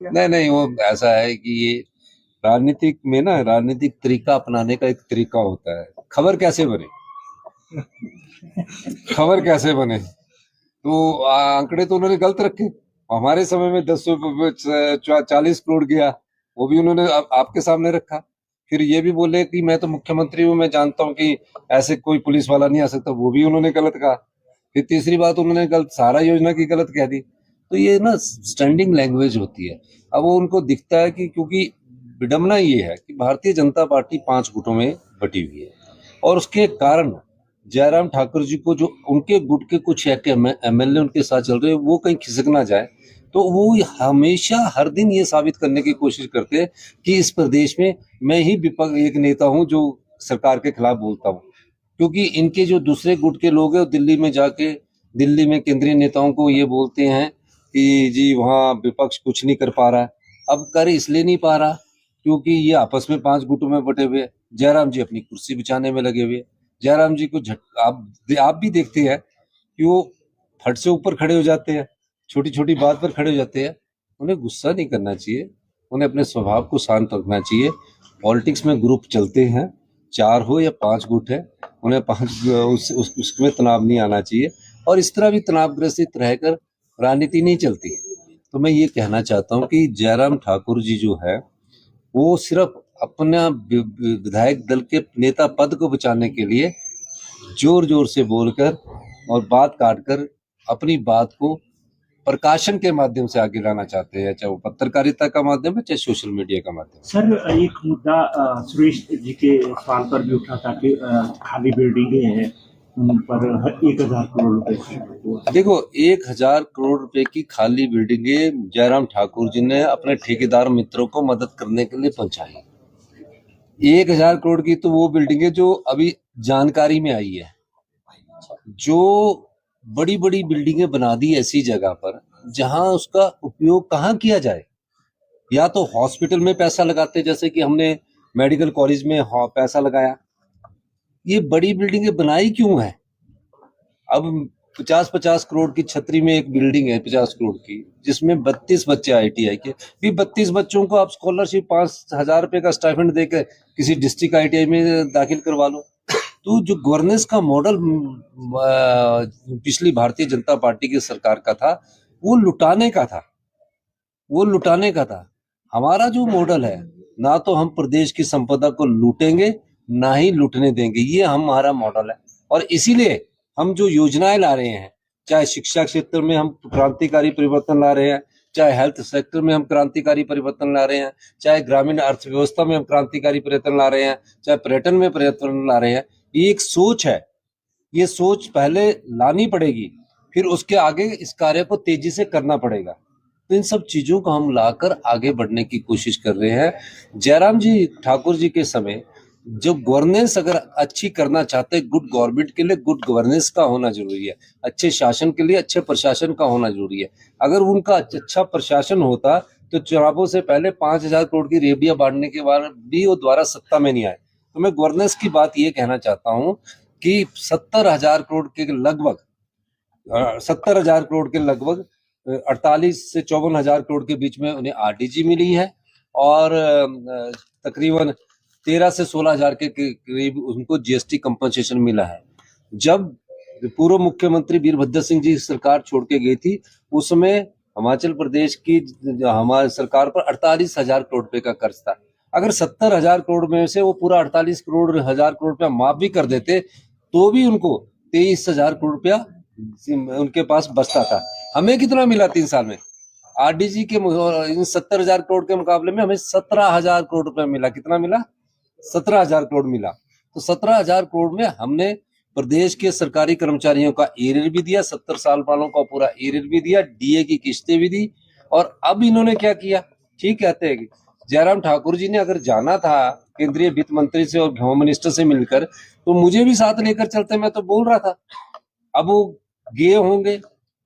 नहीं नहीं, वो ऐसा है कि ये राजनीतिक में ना, राजनीतिक तरीका अपनाने का एक तरीका होता है। खबर कैसे बने, खबर कैसे बने, तो आंकड़े तो उन्होंने गलत रखे। हमारे समय में 10 40 करोड़ गया, वो भी उन्होंने आपके सामने रखा। फिर ये भी बोले कि मैं तो मुख्यमंत्री हूँ, मैं जानता हूँ कि ऐसे कोई पुलिस वाला नहीं आ सकता, वो भी उन्होंने गलत कहा। फिर तीसरी बात उन्होंने गलत, सारा योजना की गलत कह दी। तो ये ना स्टैंडिंग लैंग्वेज होती है। अब वो उनको दिखता है कि, क्योंकि विडंबना ये है कि भारतीय जनता पार्टी 5 गुटों में बटी हुई है, और उसके कारण जयराम ठाकुर जी को, जो उनके गुट के कुछ एमएलए उनके साथ चल रहे हैं, वो कहीं खिसक ना जाए, तो वो हमेशा हर दिन ये साबित करने की कोशिश करते हैं कि इस प्रदेश में मैं ही विपक्ष एक नेता हूं जो सरकार के खिलाफ बोलता हूं। क्योंकि इनके जो दूसरे गुट के लोग हैं, वो दिल्ली में जाके, दिल्ली में केंद्रीय नेताओं को ये बोलते हैं कि जी वहाँ विपक्ष कुछ नहीं कर पा रहा है। अब कर इसलिए नहीं पा रहा क्योंकि ये आपस में 5 गुटों में बटे हुए हैं। जयराम जी अपनी कुर्सी बचाने में लगे हुए हैं। जयराम जी को आप भी देखते हैं कि वो फट से ऊपर खड़े हो जाते हैं, छोटी छोटी बात पर खड़े हो जाते हैं। उन्हें गुस्सा नहीं करना चाहिए, उन्हें अपने स्वभाव को शांत रखना चाहिए। पॉलिटिक्स में ग्रुप चलते हैं, 4 हो या 5 गुट है, उन्हें उसमें तनाव नहीं आना चाहिए, और इस तरह भी तनावग्रसित रहकर राजनीति नहीं चलती। तो मैं ये कहना चाहता हूँ कि जयराम ठाकुर जी जो है, वो सिर्फ अपना विधायक दल के नेता पद को बचाने के लिए जोर जोर से बोलकर और बात काटकर अपनी बात को प्रकाशन के माध्यम से आगे लाना चाहते हैं, चाहे वो पत्रकारिता का माध्यम है, चाहे सोशल मीडिया का माध्यम। सर, एक मुद्दा सुरेश जी के सवाल पर भी उठा था कि खाली बिल्डिंगें हैं, उन पर 1,000 करोड़ रुपए। देखो, 1,000 करोड़ रुपए की खाली बिल्डिंगे जयराम ठाकुर जी ने अपने ठेकेदार मित्रों को मदद करने के लिए पहुंचाई। 1,000 करोड़ की तो वो बिल्डिंग है जो अभी जानकारी में आई है। जो बड़ी बड़ी बिल्डिंगें बना दी ऐसी जगह पर जहां उसका उपयोग कहाँ किया जाए। या तो हॉस्पिटल में पैसा लगाते, जैसे कि हमने मेडिकल कॉलेज में पैसा लगाया। ये बड़ी बिल्डिंगें बनाई क्यों है? अब 50-50 करोड़ की छतरी में एक बिल्डिंग है 50 करोड़ की, जिसमें 32 बच्चे आईटीआई के, भी 32 बच्चों को आप स्कॉलरशिप 5,000 रुपए का स्टाइपेंड देकर किसी डिस्ट्रिक्ट आईटीआई में दाखिल करवा लो। तो जो गवर्नेंस का मॉडल पिछली भारतीय जनता पार्टी की सरकार का था, वो लुटाने का था, वो लुटाने का था। हमारा जो मॉडल है, ना तो हम प्रदेश की संपदा को लूटेंगे, ना ही लूटने देंगे, ये हमारा मॉडल है। और इसीलिए हम जो योजनाएं ला रहे हैं, चाहे शिक्षा क्षेत्र में हम क्रांतिकारी परिवर्तन ला रहे हैं, चाहे हेल्थ सेक्टर में हम क्रांतिकारी परिवर्तन ला रहे हैं, चाहे ग्रामीण अर्थव्यवस्था में हम क्रांतिकारी परिवर्तन ला रहे हैं, चाहे पर्यटन में परिवर्तन ला रहे हैं। ये एक सोच है, ये सोच पहले लानी पड़ेगी, फिर उसके आगे इस कार्य को तेजी से करना पड़ेगा। तो इन सब चीजों को हम लाकर आगे बढ़ने की कोशिश कर रहे हैं। जयराम जी ठाकुर जी के समय जो गवर्नेंस अगर अच्छी करना चाहते हैं, गुड गवर्नमेंट के लिए गुड गवर्नेंस का होना जरूरी है, अच्छे शासन के लिए अच्छे प्रशासन का होना जरूरी है। अगर उनका अच्छा प्रशासन होता तो चुनावों से पहले 5,000 करोड़ की रेवड़ियां बांटने के बाद भी वो दोबारा सत्ता में नहीं आए। तो मैं गवर्नेंस की बात ये कहना चाहता हूँ कि 70,000 करोड़ के लगभग 70,000 करोड़ के लगभग 48 से 54,000 करोड़ के बीच में उन्हें आरडीजी मिली है, और तकरीबन 13 से 16,000 के करीब उनको जीएसटी कंपनसेशन मिला है। जब पूर्व मुख्यमंत्री वीरभद्र सिंह जी सरकार छोड़ के गई थी, उस समय हिमाचल प्रदेश की हमारी सरकार पर 48,000 करोड़ रुपए का कर्ज था। अगर 70,000 करोड़ में से वो पूरा 48,000 करोड़ रुपया माफ भी कर देते, तो भी उनको 23,000 करोड़ रुपया उनके पास बचता था। हमें कितना मिला 3 साल में? आरडीजी के इन 70,000 करोड़ के मुकाबले में हमें 17,000 करोड़ रुपया मिला। कितना मिला? 17,000 करोड़ मिला। तो 17,000 करोड़ में हमने प्रदेश के सरकारी कर्मचारियों का एरियर भी दिया, 70 साल वालों का पूरा एरियर भी दिया, डीए की किस्तें भी दी। और अब इन्होंने क्या किया? ठीक कहते हैं कि जयराम ठाकुर जी ने अगर जाना था केंद्रीय वित्त मंत्री से और होम मिनिस्टर से मिलकर, तो मुझे भी साथ लेकर चलते, मैं तो बोल रहा था। अब वो गए होंगे,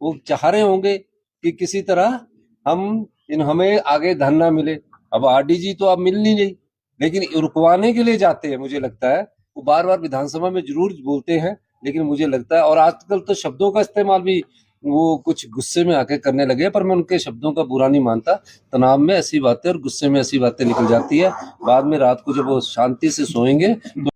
वो चाह रहे होंगे कि किसी तरह हमें आगे धन ना मिले। अब आरडीजी तो अब मिल नहीं रही, लेकिन रुकवाने के लिए जाते हैं। मुझे लगता है वो बार बार विधानसभा में जरूर बोलते हैं, लेकिन मुझे लगता है, और आजकल तो शब्दों का इस्तेमाल भी वो कुछ गुस्से में आके करने लगे, पर मैं उनके शब्दों का बुरा नहीं मानता। तनाव में ऐसी बातें और गुस्से में ऐसी बातें निकल जाती है। बाद में रात को जब वो शांति से सोएंगे तो